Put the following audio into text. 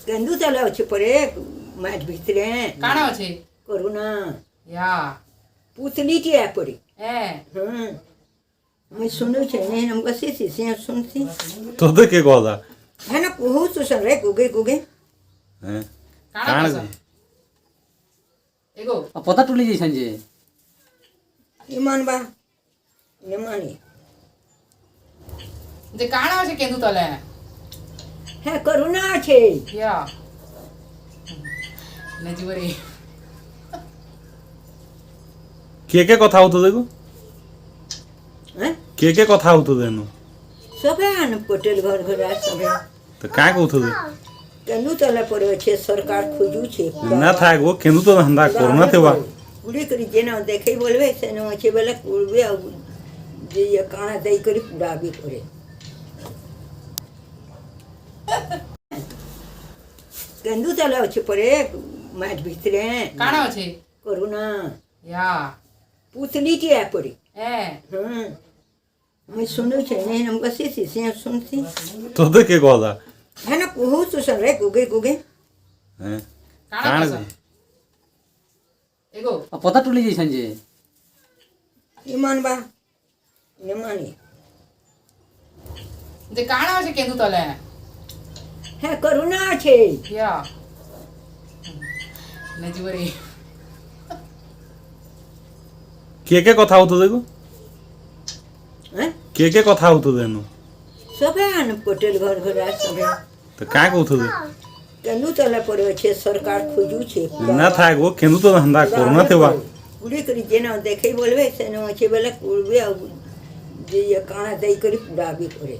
গেন্দু চালা আছে পরে মাঠ ভিতরে কাଣା আছে করুণা ইয়া পুতলিটি পরে হ্যাঁ হ্যাঁ আমি শুনেছি আমি বসেছি সে শুনছি তোদের কে কথা হ্যাঁ না বহুত শুন রে গুগে গুগে হ্যাঁ কাଣା কাଣା কইছ? এগো পতা তুলি যাইছেন যে ইমান বা নেমানি যে কাଣା আছে কেন্দু তলে হ্যাঁ করুণা আছে ইয়া নজিবরে কে কথা হতো দেখো হ্যাঁ কে কথা হতো দেন সবে আন পটেল ঘর ঘর সবে তো কাঁ কৌতো দে গেন্দু চালা পরে আছে সরকার খুঁজুছে না থাকবো কিন্তু তো ধান্দা করোনা থেবা পুড়ি করে যেন দেখেই বলবে সেন আছে বেলা করবে আর যে ইয়ে কানা দেই করে পুড়াবি করে গেন্দু চালা আছে পরে মাঠ ভিতরে কাଣା আছে করুণা ইয়া পুতলিটি পরে হ্যাঁ হ্যাঁ আমি শুনেছি আমি বসেছি সে শুনছি তোদের কে কথা হ্যাঁ না বহুত শুন রে গুগে গুগে হ্যাঁ কাଣା কাଣା কইছ? এগো পতা তুলি যাইছেন যে ইমান বা নেমানি যে কাଣା আছে কেন্দু তলে হ্যাঁ করুণা আছে ইয়া নজিবরে কে কথা হতো দেখো হ্যাঁ কে কথা হতো দেন সবে আন পটেল ঘর ঘর সবে তো কাঁ কৌতো দে গেন্দু চালা পরে আছে সরকার খুঁজুছে না থাকবো কিন্তু তো ধান্দা করোনা থেবা পুড়ি করে যেন দেখেই বলবে সেন আছে বেলা করবে আর যে ইয়ে কানা দেই করে পুড়াবি করে